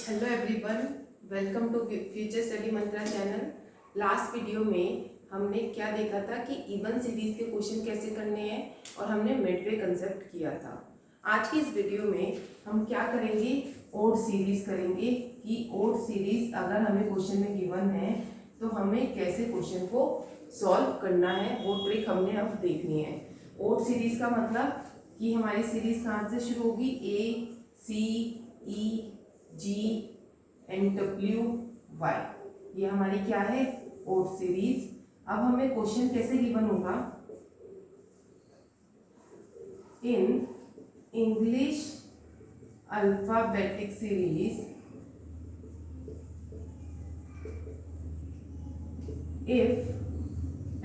Hello everyone, welcome to future study Mantra channel. Last video में हमने क्या देखा था कि इवन सीरीज के क्वेश्चन कैसे करने हैं और हमने मिडवे कंसेप्ट किया था। आज की इस वीडियो में हम क्या करेंगे, ओड सीरीज करेंगे कि ओड सीरीज अगर हमें क्वेश्चन में गिवन है तो हमें कैसे क्वेश्चन को सॉल्व करना है, वो ट्रिक हमने अब देखनी है। ओड सीरीज का मतलब कि हमारी सीरीज कहाँ से शुरू होगी, ए सी ई जी एंड डब्ल्यू वाई, ये हमारी क्या है, ओड सीरीज। अब हमें क्वेश्चन कैसे गिवन होगा, in English alphabetic series if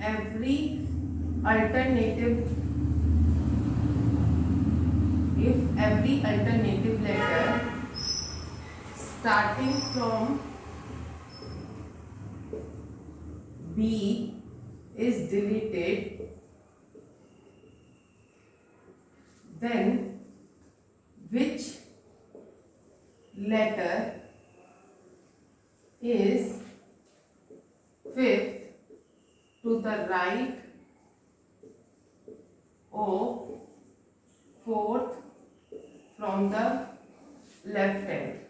every alternative letter starting from B is deleted, then which letter is fifth to the right or fourth from the left hand।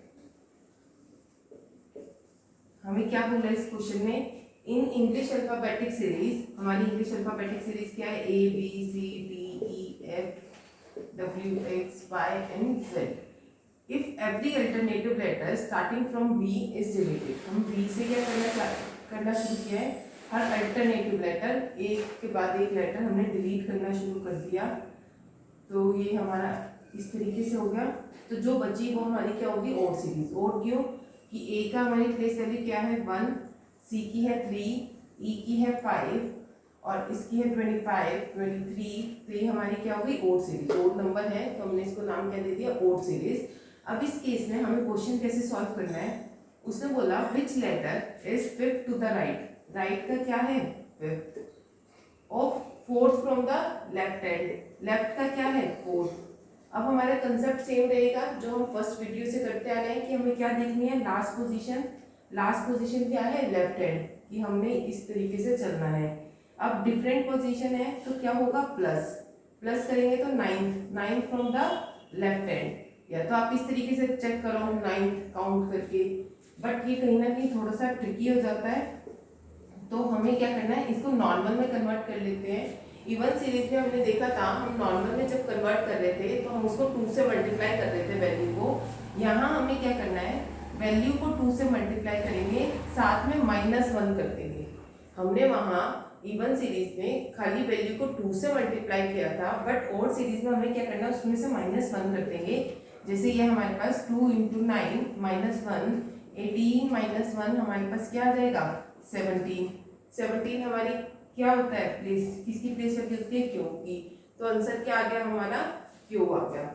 हमें क्या बोला इस question में, in English alphabetic series, हमारी English alphabetic series क्या है, A B C D E F W X Y and Z. If every alternative letter starting from B is deleted, हम B से क्या करना शुरू किया है, हर अल्टरनेटिव लेटर एक के बाद एक लेटर हमने डिलीट करना शुरू कर दिया। तो ये हमारा इस तरीके से हो गया। तो जो बची वो हमारी क्या होगी, ओड सीरीज। ओड क्यों कि ए का हमारी प्लेस वैल्यू क्या है 1, सी की है 3, ई की है 5 और इसकी है 25, 23। तो ये हमारी क्या होगी, ओड सीरीज। ओड नंबर है तो हमने इसको नाम क्या दे दिया, ओड सीरीज। अब इस केस में हमें क्वेश्चन कैसे सॉल्व करना है, उसने बोला which letter is fifth to the right, right का क्या है fifth, of fourth from the left hand, left का क्या है फोर्थ। अब हमारा कंसेप्ट सेम रहेगा जो हम फर्स्ट वीडियो से करते आ रहे हैं कि हमें क्या देखनी है, लास्ट पोजीशन। लास्ट पोजीशन क्या है, लेफ्ट हैंड, कि हमने इस तरीके से चलना है। अब डिफरेंट पोजीशन है तो क्या होगा, प्लस, प्लस करेंगे तो ninth from the left hand, या तो आप इस तरीके से चेक करो 9 काउंट करके, बट ये कहीं ना कहीं थोड़ा सा ट्रिकी हो जाता है। तो हमें क्या करना है, इसको नॉर्मल में कन्वर्ट कर लेते हैं। इवन सीरीज में हमने देखा था, हम नॉर्मल में जब कन्वर्ट कर रहे थे तो हम उसको 2 से मल्टीप्लाई कर रहे थे वैल्यू को। यहाँ हमें क्या करना है, वैल्यू को 2 से मल्टीप्लाई करेंगे, साथ में -1 कर देंगे। हमने वहाँ इवन सीरीज में खाली वैल्यू को 2 से मल्टीप्लाई किया था, बट ओड सीरीज में हमें क्या करना है, उसमें से -1 कर देंगे। जैसे ये हमारे पास 2 × 9 -1, 18 -1 हमारे पास क्या आ जाएगा, 17। 17 हमारी क्या होता है, प्लेस, किसकी प्लेस वैल्यू होती है, क्यू की। तो आंसर क्या आ गया हमारा, क्यू आ गया।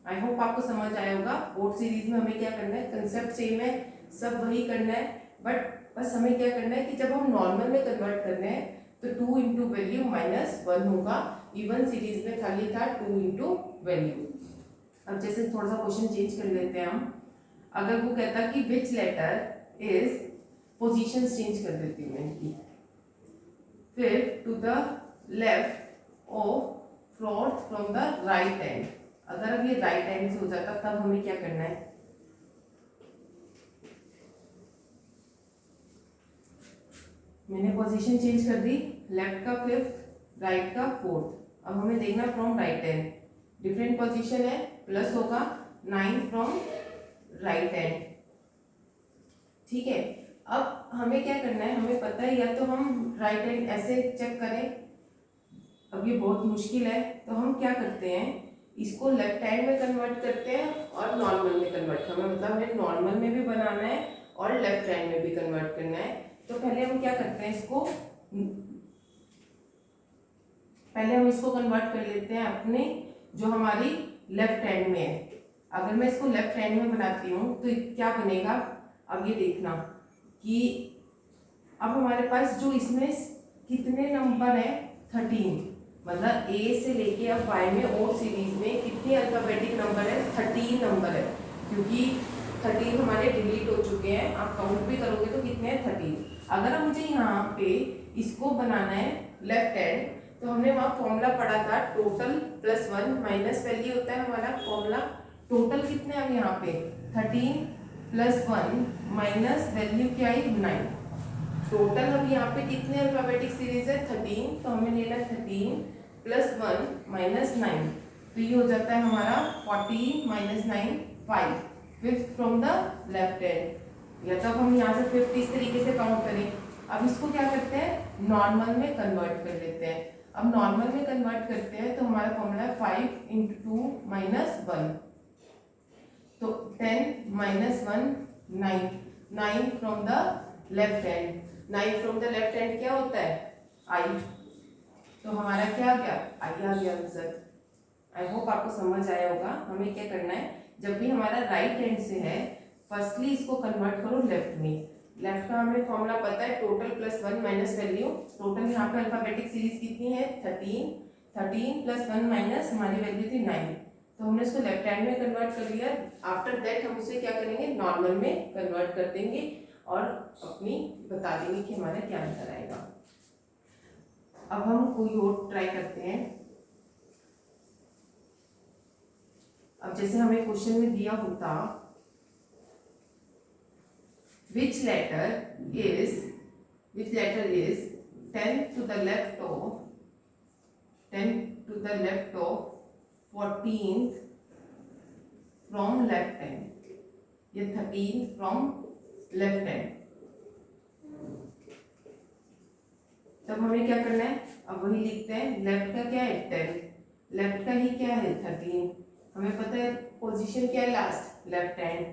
आई होप आपको समझ आया होगा। ओड सीरीज में हमें क्या करना है, कंसेप्ट सेम है, सब वही करना है, बट बस हमें क्या करना है कि जब हम नॉर्मल में कन्वर्ट करना है तो 2 × वैल्यू -1 होगा। इवन सीरीज में खाली था 2 × वैल्यू। अब जैसे थोड़ा सा क्वेश्चन चेंज कर लेते हैं हम। अगर वो कहता कि which letter is, position change कर देती हूँ मैं इनकी, फिर to the left of fourth from the right hand. अगर अब ये राइट हैंड से हो जाता तब हमें क्या करना है, मैंने पोजीशन चेंज कर दी, लेफ्ट का फिफ्थ, राइट का फोर्थ। अब हमें देखना from right hand, different position है, प्लस होगा 9 फ्रॉम राइट हैंड, ठीक है। अब हमें क्या करना है, हमें पता है, या तो हम राइट हैंड ऐसे चेक करें, अब ये बहुत मुश्किल है, तो हम क्या करते हैं, इसको लेफ्ट हैंड में कन्वर्ट करते हैं और नॉर्मल में कन्वर्ट, हमें मतलब हमें नॉर्मल में भी बनाना है और लेफ्ट हैंड में भी कन्वर्ट करना है। तो पहले हम क्या करते हैं, पहले हम इसको कन्वर्ट कर लेते हैं अपने जो हमारी लेफ्ट हैंड में है। अगर मैं इसको लेफ्ट हैंड में बनाती हूँ तो क्या बनेगा, अब ये देखना कि अब हमारे पास जो इसमें कितने नंबर है, 13, मतलब ए से लेके अब वाई में ओड सीरीज में कितने अल्फाबेटिक नंबर है, 13 नंबर है, क्योंकि 13 हमारे डिलीट हो चुके हैं, आप काउंट भी करोगे तो कितने हैं 13। अगर हम मुझे यहाँ पे इसको बनाना है लेफ्ट हैंड, तो हमने वहाँ फॉर्मूला पढ़ा था टोटल प्लस 1 माइनस वैल्यू होता है हमारा फॉर्मूला। टोटल कितने हैं यहाँ पे 13 प्लस 1 माइनस वैल्यू क्या आई 9। टोटल हम यहाँ पे कितने अल्फाबेटिक सीरीज है 13, तो हमें लेना 13 प्लस 1 माइनस 9, तो ये हो जाता है हमारा 14 minus 9 5, fifth from the left hand. या तब हम यहाँ से फिफ्थ इस तरीके से काउंट करें। अब इसको क्या करते हैं नॉर्मल में कन्वर्ट कर लेते हैं। अब नॉर्मल में कन्वर्ट करते हैं तो हमारा फॉर्मूला है 5 इंटू 2 माइनस 1, तो 10 minus 1 9, 9 from the left hand. 9 from the left hand क्या होता है आई, तो हमारा क्या आ गया आई आ गया आंसर। आई होप आपको समझ आया होगा। हमें क्या करना है, जब भी हमारा राइट हैंड से है फर्स्टली इसको कन्वर्ट करो लेफ्ट में। लेफ्ट का हमें फॉर्मूला पता है total plus 1 minus value. Total यहाँ पे अल्फाबेटिक सीरीज कितनी है 13, 13 प्लस 1 माइनस हमारी वैल्यू थी 9, तो हमने इसको लेफ्ट हैंड में कन्वर्ट कर लिया। आफ्टर दैट हम उसे क्या करेंगे नॉर्मल में कन्वर्ट कर देंगे और अपनी बता देंगे कि हमारा क्या आंसर आएगा। अब हम कोई और ट्राई करते हैं। अब जैसे हमें क्वेश्चन में दिया होता which letter is 10 to the left of 14th from left hand, ये 13 from left hand। तब हमें क्या करना है, अब वही लिखते हैं। लेफ्ट का क्या है 10, लेफ्ट का ही क्या है 13, हमें पता है पोजीशन क्या है लास्ट लेफ्ट हैंड,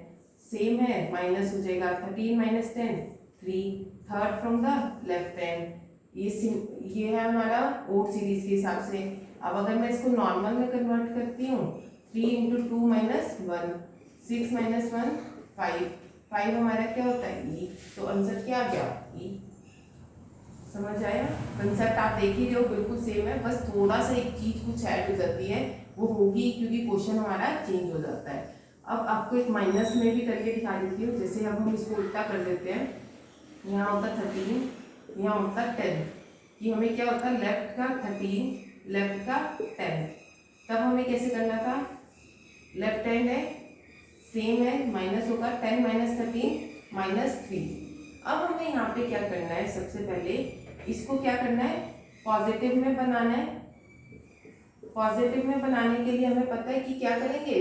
सेम है माइनस हो जाएगा 13 minus 10 3, third from the left hand. ये है हमारा ओड सीरीज के हिसाब से। अब अगर मैं इसको नॉर्मल में कन्वर्ट करती हूँ 3 इंटू 2 माइनस 1, 6 माइनस 1 5, 5 हमारा क्या होता है ई, तो आंसर क्या आ गया ई। समझ आया कंसेप्ट, आप देख ही रहे हो बिल्कुल सेम है, बस थोड़ा सा एक चीज कुछ ऐड हो जाती है, वो होगी क्योंकि क्वेश्चन हमारा चेंज हो जाता है। अब आपको एक माइनस में भी करके दिखा देती हूँ। जैसे अब हम इसको उल्टा कर देते हैं, यहाँ होता 13, यहाँ होता 10, कि हमें क्या होता है लेफ्ट का 13 लेफ्ट का 10। तब हमें कैसे करना था, लेफ्ट हैंड है सेम है माइनस होगा 10 माइनस 13 माइनस 3। अब हमें यहाँ पे क्या करना है, सबसे पहले इसको क्या करना है पॉजिटिव में बनाना है। पॉजिटिव में बनाने के लिए हमें पता है कि क्या करेंगे,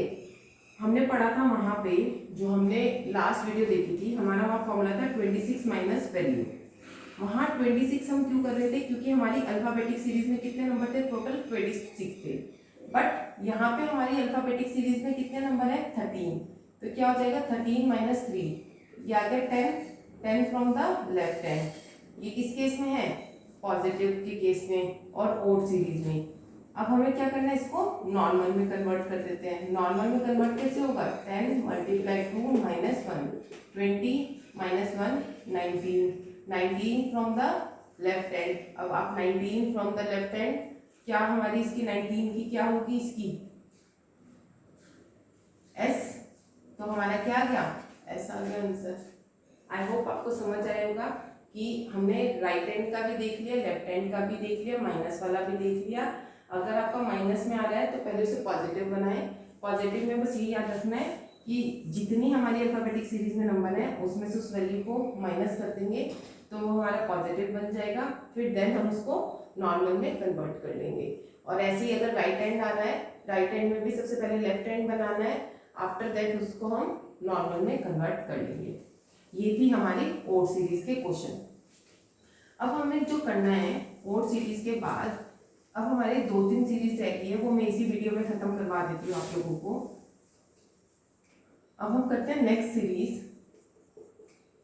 हमने पढ़ा था वहां पे जो हमने लास्ट वीडियो देखी थी, हमारा वहाँ फॉर्मूला था 26 माइनस वैल्यू। वहाँ 26 हम क्यों कर रहे थे, क्योंकि हमारी अल्फाबेटिक सीरीज में कितने नंबर थे टोटल 26 थे, बट यहाँ पे हमारी अल्फाबेटिक सीरीज में कितने नंबर है 13, तो क्या हो जाएगा 13 माइनस 3, या 10 फ्रॉम द लेफ्ट हैंड। ये किस केस में है पॉजिटिव के केस में और ओड सीरीज में। अब हमें क्या करना है, इसको नॉर्मल में कन्वर्ट कर देते हैं। नॉर्मल में कन्वर्ट कैसे होगा, 10 multiply 2 minus 1 20 minus 1 19, 19 from the left hand. अब आप 19 फ्रॉम द लेफ्ट हैंड, क्या हमारी इसकी 19 की क्या होगी इसकी एस, तो हमारा क्या आ गया एस आ गया आंसर। आई होप आपको समझ आया होगा कि हमने राइट हैंड का भी देख लिया, लेफ्ट हैंड का भी देख लिया, माइनस वाला भी देख लिया। अगर आपका माइनस में आ रहा है तो पहले उसे पॉजिटिव बनाएं। पॉजिटिव में बस ये याद रखना है कि जितनी हमारी अल्फाबेटिक सीरीज में नंबर है उसमें से उस वैल्यू को माइनस कर देंगे तो वो हमारा पॉजिटिव बन जाएगा, फिर देन हम उसको नॉर्मल में कन्वर्ट कर लेंगे। और ऐसे ही अगर राइट हैंड आना है, राइट हैंड में भी सबसे पहले लेफ्ट हैंड बनाना है, आफ्टर दैट उसको हम नॉर्मल में कन्वर्ट कर लेंगे। ये थी हमारी ओड सीरीज के क्वेश्चन। अब हमें जो करना है ओड सीरीज के बाद, अब हमारे 2-3 सीरीज रह गई है, वो मैं इसी वीडियो में खत्म करवा देती हूँ आप लोगों को। अब हम करते हैं नेक्स्ट सीरीज।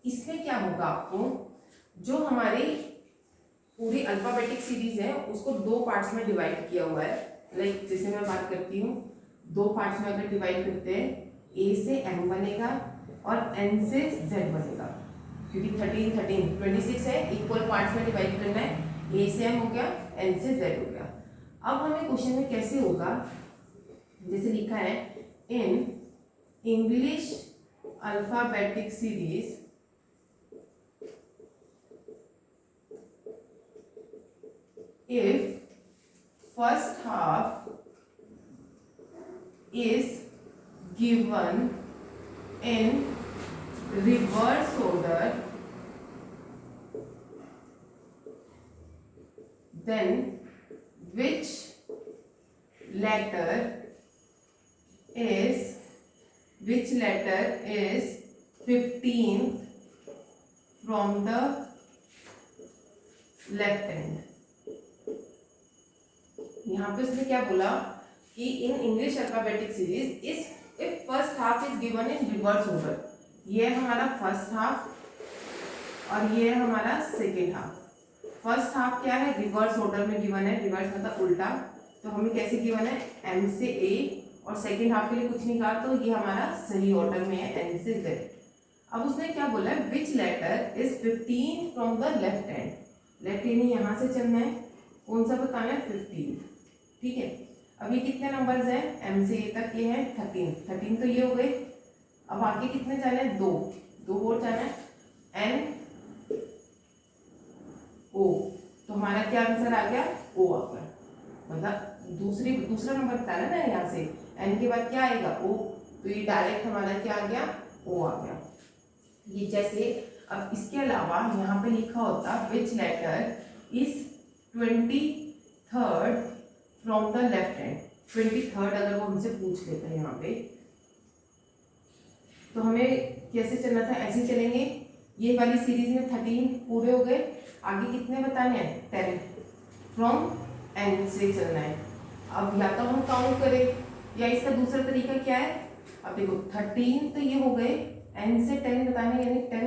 इसमें क्या होगा, आपको जो हमारी पूरी अल्फाबेटिक सीरीज है उसको 2 पार्ट्स में डिवाइड किया हुआ है। लाइक जैसे मैं बात करती हूँ 2 पार्ट्स में अगर डिवाइड करते हैं, ए से एम बनेगा और एन से जेड बनेगा, क्योंकि 13 26 है, इक्वल पार्ट्स में डिवाइड करना है। ए से एम हो गया, एन से जेड हो गया। अब हमें क्वेश्चन में कैसे होगा, जैसे लिखा है in English alphabetic series if first half is given in reverse order, then which letter is 15th from the left hand. यहाँ पे उसने क्या बोला कि इन English alphabetic series if first half is given in reverse order, ये है हमारा first half और ये है हमारा सेकेंड हाफ। फर्स्ट हाफ क्या है, रिवर्स ऑर्डर में गिवन है, रिवर्स मतलब उल्टा, तो हमें कैसे गिवन है, एम से ए, और सेकेंड हाफ के लिए कुछ नहीं कहा, तो ये हमारा सही ऑर्डर में है, एन से जेड। अब उसने क्या बोला है, which letter is 15 from the left hand, left यानी यहाँ से चलना है, कौन सा बताना है, 15, ठीक है। अब ये कितने नंबर्स हैं, एम से ए तक ये है 13 तो ये हो गए। अब आगे कितने जाना है, दो और जाना है, एन ओ, तो हमारा क्या आंसर आ गया, ओ आ गया, मतलब दूसरा नंबर बताना ना यहाँ से, एन के बाद क्या आएगा, ओ, तो ये डायरेक्ट हमारा क्या आ गया, ओ आ गया। ये जैसे अब इसके अलावा यहाँ पे लिखा होता which letter is 23rd from the left hand, 23rd अगर वो हमसे पूछ लेते हैं यहाँ पे, तो हमें कैसे चलना था, ऐसे चलेंगे, ये वाली सीरीज में 13 पूरे हो गए, आगे कितने बताने हैं, 10 फ्रॉम एन से चलना है। अब या तो हम काउंट करें या इसका दूसरा तरीका क्या है, अब देखो 13 तो ये हो गए, एन से 10 बताने यानी 10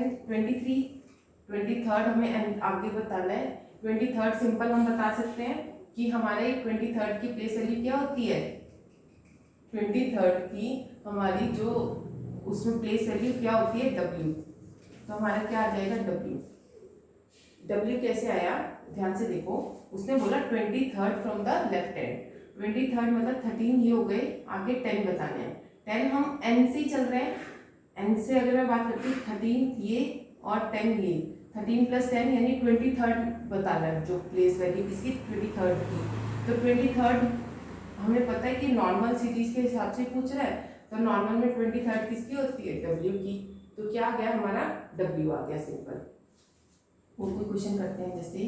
23rd हमें आगे बताना है। 23rd सिंपल हम बता सकते हैं कि हमारे 23rd की प्लेस वैल्यू क्या होती है, 23rd की हमारी जो उसमें प्लेस वैल्यू क्या होती है, W, तो हमारा क्या आ जाएगा, W कैसे आया, ध्यान से देखो, उसने बोला 23rd from the left hand, 23rd मतलब 13 ये हो गए, आगे 10 बताने हैं, 10 हम n से ही चल रहे हैं, n से अगर मैं बात करती हूँ 13 ये और 10 ये, 13 + 10 यानी 23rd बताना है, जो प्लेस वैल्यू किसकी, 23rd की, तो 23rd हमें पता है कि नॉर्मल सीरीज के हिसाब से पूछ रहा है, तो नॉर्मल में 23rd किसकी होती है, W की, तो क्या आ गया हमारा, W आ गया सिंपल। और कोई क्वेश्चन करते हैं, जैसे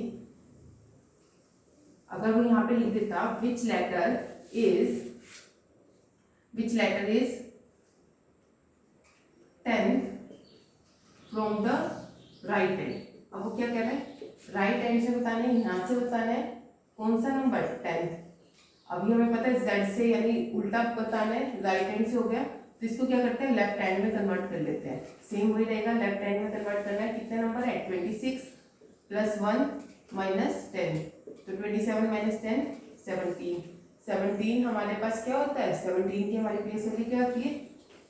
अगर वो यहाँ पे लिख देता which letter is 10th from the right hand, अब वो क्या कह रहा है, राइट हैंड से बताना है, यहाँ से बताना है, कौन सा नंबर, 10th। अभी हमें पता है z से यानी उल्टा बताना है, राइट हैंड से हो गया, तो इसको क्या करते हैं, लेफ्ट हैंड में कन्वर्ट कर लेते हैं, सेम वही रहेगा, लेफ्ट हैंड में कन्वर्ट करना है, कितने नंबर है, 26 + 1 - 10, तो 27 - 10 17 हमारे पास क्या होता है, 17 की हमारी प्लेस वैल्यू क्या होती है,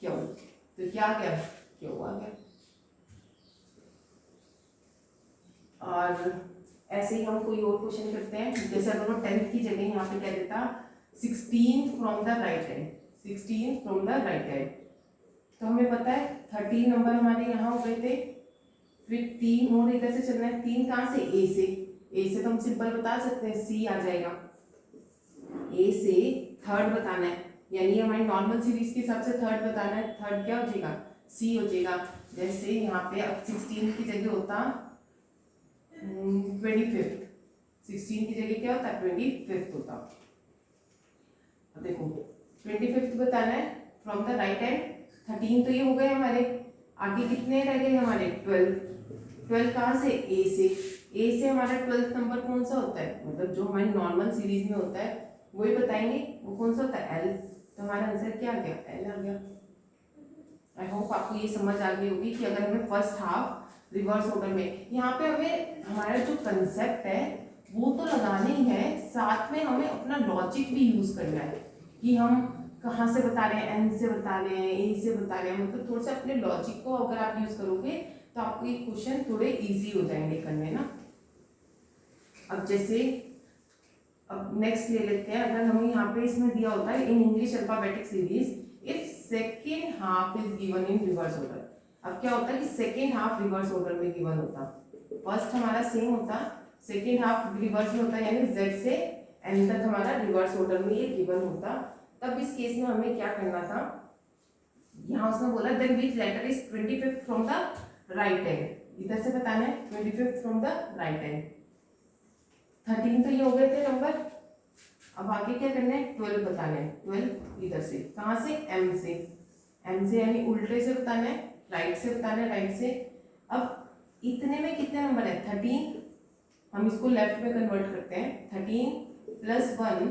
क्यू, तो क्या आ गया, क्यू आ गया। और ऐसे ही हम कोई और क्वेश्चन करते हैं, जैसे अगर वो 10th की जगह यहाँ पे क्या देता 16 from the right hand, 16 from the right hand, तो हमें पता है 13 नंबर हमारे यहाँ हो गए थे, फिर 3 और इधर से चलना है, 3 कहाँ से, ए से तो हम सिंपल बता सकते हैं, सी आ जाएगा, ए से 3rd बताना है, यानी हमारी नॉर्मल सीरीज के हिसाब से 3rd बताना है, 3rd क्या हो जाएगा, सी हो जाएगा। जैसे यहाँ पे अब 16 की जगह होता 25th, 16 की जगह क्या होता, 25th होता। अब देखो 25th बताना है फ्रॉम द राइट हैंड, 13 तो ये हो गए हमारे, आगे कितने रह गए हमारे, 12 कहाँ से, ए से हमारा 12th नंबर कौन सा होता है, मतलब जो हमारी नॉर्मल सीरीज में होता है वही बताएंगे, वो कौन सा होता है, एल, तो हमारा आंसर क्या आ गया, एल आ गया। आई होप आपको ये समझ आ गई होगी कि अगर हमें फर्स्ट हाफ रिवर्स ऑर्डर में, यहाँ पे हमें हमारा जो कंसेप्ट है वो तो लगाना ही है, साथ में हमें अपना लॉजिक भी यूज करना है कि हम कहाँ से बता रहे हैं, एन से बता रहे हैं, ए से बता रहे हैं, मतलब थोड़ा सा अपने लॉजिक को अगर आप यूज करोगे तो आपको ये क्वेश्चन थोड़े इजी हो जाएंगे करने ना। अब जैसे अब नेक्स्ट ले लेते हैं, अगर हमें यहाँ पे इसमें दिया होता है इन English alphabetic series if second half is given in reverse order. अब क्या होता है कि सेकेंड हाफ रिवर्स ऑर्डर में गिवन होता, फर्स्ट हमारा सेम होता, सेकेंड हाफ रिवर्स में होता, यानी z से n तक हमारा रिवर्स ऑर्डर में ये गिवन होता। तब इस केस में हमें क्या करना था, यहाँ उसने बोला then which letter is 25th from the right hand, इधर से बताना है 25th from the right hand. 13 तो ये हो गए थे नंबर, अब आगे क्या करना है 12 बताना है। 12 इधर से, कहाँ से, m से, m से यानी उल्टे से बताना है, राइट से बताना है, राइट से। अब इतने में कितने नंबर है 13, हम इसको लेफ्ट में कन्वर्ट करते हैं। 13 प्लस 1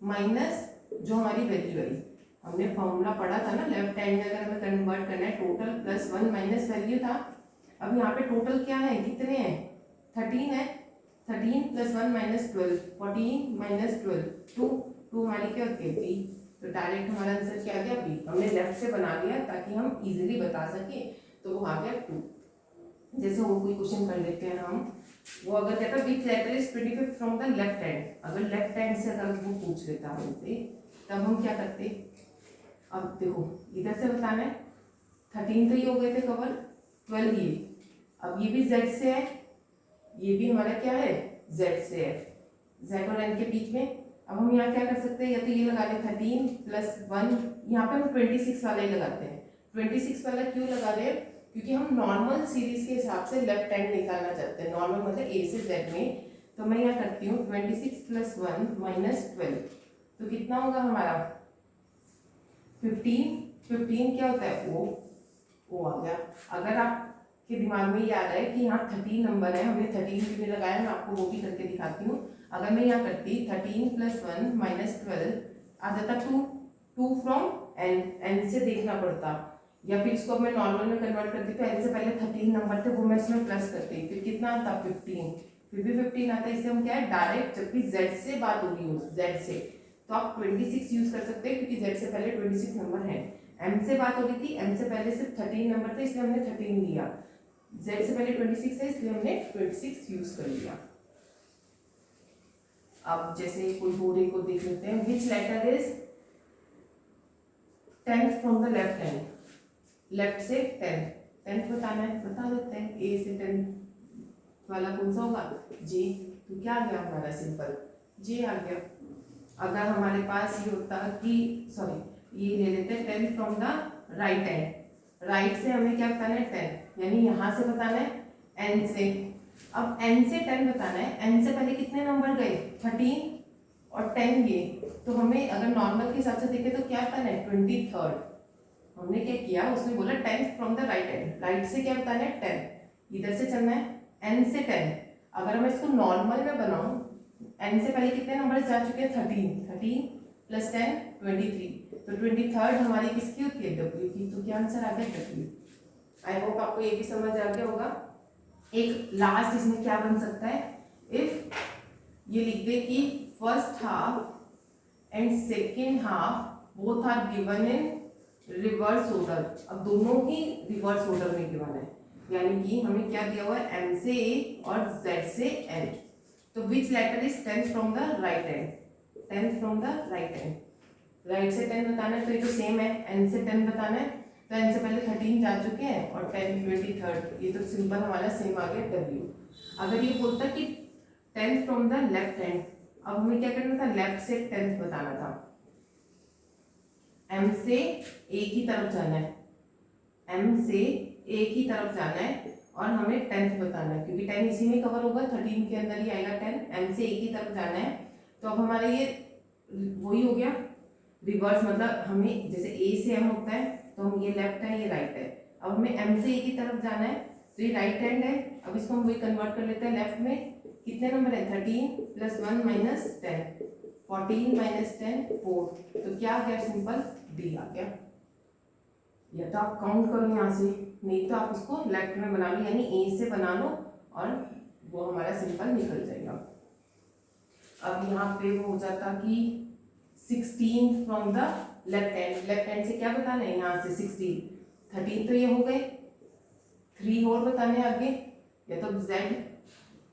माइनस जो हमारी वैल्यू आई, हमने फॉर्मूला पढ़ा था ना, लेफ्ट हैंड में अगर हमें कन्वर्ट करना है टोटल प्लस 1 माइनस वैल्यू था। अब यहाँ पे टोटल क्या है, कितने हैं 13 है, 13 प्लस 1 माइनस 12, 14 माइनस 12, 2 हमारी क्या होती है बी। तो डायरेक्ट हमारा आंसर क्या आ गया बी, हमने लेफ्ट से बना लिया ताकि हम इजीली बता सके, तो वो आ गया 2। जैसे वो कोई क्वेश्चन कर लेते हैं हम, वो अगर कहता which letter is 25th from the left hand, अगर लेफ्ट हैंड से अगर वो पूछ लेता हमसे, तब हम क्या करते, अब देखो इधर से बताना है, 13 तो ये हो गए थे कवर, 12 ये, अब ये भी z से है, ये भी हमारा क्या है z से है, z और n के बीच में। अब हम यहाँ क्या कर सकते हैं, या तो ये लगा लें 13 प्लस 1, यहाँ पे हम 26 वाला ही लगाते हैं। 26 वाला क्यों लगा रहे हैं, क्योंकि हम नॉर्मल सीरीज के हिसाब से लेफ्ट हैंड निकालना चाहते हैं, नॉर्मल मतलब a से z में। तो मैं यहाँ करती हूँ 26 प्लस 1 माइनस 12, तो कितना होगा हमारा 15। 15 क्या होता है ओ आ गया। अगर आपके दिमाग में ये आ रहा है कि यहाँ 13 नंबर है, हमने 13 भी नहीं लगाया, मैं आपको वो भी करके दिखाती हूँ। अगर मैं यहाँ करती 13 प्लस 1 माइनस 12 आ जाता 2 फ्रॉम n से देखना पड़ता, या फिर इसको मैं नॉर्मल में कन्वर्ट करती तो n से पहले 13 नंबर थे वो मैं इसमें प्लस करती, फिर कितना आता 15, फिर भी 15 आता है। इससे हम क्या है डायरेक्ट, जब भी z से बात होगी z से, तो आप 26 यूज कर सकते हैं क्योंकि z से पहले 26 नंबर है। m से बात हो रही थी, m से पहले सिर्फ 13 नंबर थे इसलिए हमने 13 लिया, z से पहले 26 है इसलिए हमने 26 यूज कर लिया। अब जैसे कोई और एक को देख लेते हैं, which letter is 10th from the left hand, left से 10th बताना है, बता देते हैं a से 10th वाला कौन सा होगा j, तो क्या आ गया हमारा सिंपल j आ गया। अगर हमारे पास ये होता कि सॉरी ये ले लेते हैं 10th from the right hand, right से हमें क्या बताना है 10, यानी यहाँ से बताना है n से। अब n से 10 बताना है, n से पहले कितने नंबर गए 13 और 10 ये, तो हमें अगर नॉर्मल के हिसाब से देखें तो क्या बताना है 23rd। हमने क्या किया, उसने बोला 10th from the right hand, right से क्या बताना है 10, इधर से चलना है n से 10। अगर मैं इसको नॉर्मल में बनाऊं, n से पहले कितने नंबर जा चुके हैं 13 प्लस 10 23, तो 23rd हमारी किसकी होती है w की, तो क्या आंसर आ गया w। आई होप आपको ये भी समझ आ गया होगा। एक लास्ट इसमें क्या बन सकता है, इफ ये लिख दे कि first half and second half both are given in reverse order. अब दोनों ही रिवर्स ऑर्डर में गिवन है, यानी कि हमें क्या दिया हुआ है m से a और z से n। तो which letter is 10th from the right hand, 10th from the right hand, right से 10 बताना है तो ये तो सेम है, n से 10 बताना है तो n से पहले 13 जा चुके हैं और 10 23rd, ये तो सिंपल हमारा सेम आ गया w। अगर ये बोलता कि 10th from the left hand, अब हमें क्या करना था लेफ्ट से 10th बताना था, m से a की तरफ जाना है, m से a की तरफ जाना है और हमें 10th बताना है क्योंकि 10 इसी में कवर होगा, 13 के अंदर ही आएगा 10, m से a की तरफ जाना है। तो अब हमारा ये वही हो गया रिवर्स, मतलब हमें जैसे a से m होता है तो हम ये लेफ्ट है ये राइट है, अब हमें m से a की तरफ जाना है तो ये राइट हैंड है। अब इसको हम वही कन्वर्ट कर लेते हैं लेफ्ट में, कितने नंबर है 13 प्लस 1 माइनस 10, 14 माइनस 10 4, तो क्या आ गया सिंपल डी आ गया। या तो आप काउंट करो यहाँ से, नहीं तो आप इसको लेफ्ट में बना लो, यानी ए से बना लो और वो हमारा सिंपल निकल जाएगा। अब यहाँ पे वो हो जाता कि 16 from the left hand, left hand से क्या बताना है यहाँ से 16, 13 तो ये हो गए, 3 और बताने आगे, या तो z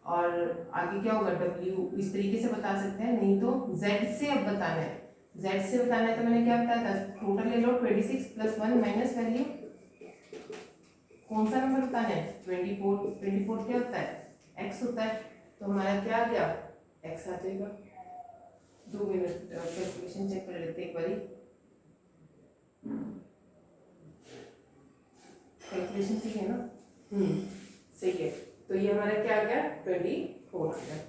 और आगे क्या होगा w, इस तरीके से बता सकते हैं, नहीं तो z से अब बताना है, z से बताना है तो मैंने क्या बताया था, टोटल ले लो 26 प्लस 1 माइनस वैल्यू, कौन सा नंबर बताना है, 24, 24 क्या होता है x होता है, तो हमारा क्या आ गया x आ जाएगा। 2 मिनट कैलकुलेशन चेक कर लेते हैं एक बारी, कैलकुलेशन सही है ना, सही है। तो ये हमारा क्या आ गया 24 आ गया।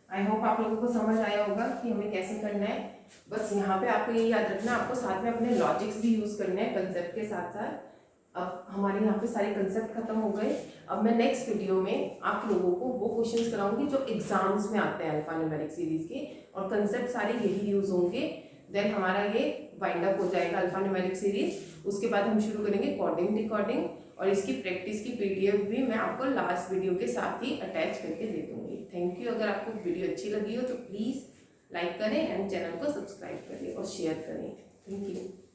आई होप आप लोगों को समझ आया होगा कि हमें कैसे करना है। बस यहाँ पे आपको ये याद रखना, आपको साथ में अपने लॉजिक्स भी यूज करने हैं कंसेप्ट के साथ साथ। अब हमारे यहाँ पे सारे कंसेप्ट खत्म हो गए। अब मैं नेक्स्ट वीडियो में आप लोगों को वो क्वेश्चंस कराऊंगी जो एग्जाम्स में आते हैं अल्फा न्यूमेरिक सीरीज के, और कंसेप्ट सारे यही यूज होंगे। देन हमारा ये वाइंड अप हो जाएगा अल्फा न्यूमेरिक सीरीज। उसके बाद हम शुरू करेंगे कोडिंग डिकोडिंग, और इसकी प्रैक्टिस की पीडीएफ भी मैं आपको लास्ट वीडियो के साथ ही अटैच करके दे दूंगी। Thank you. अगर आपको वीडियो अच्छी लगी हो तो प्लीज़ लाइक करें एंड चैनल को सब्सक्राइब करें और शेयर करें। Thank you.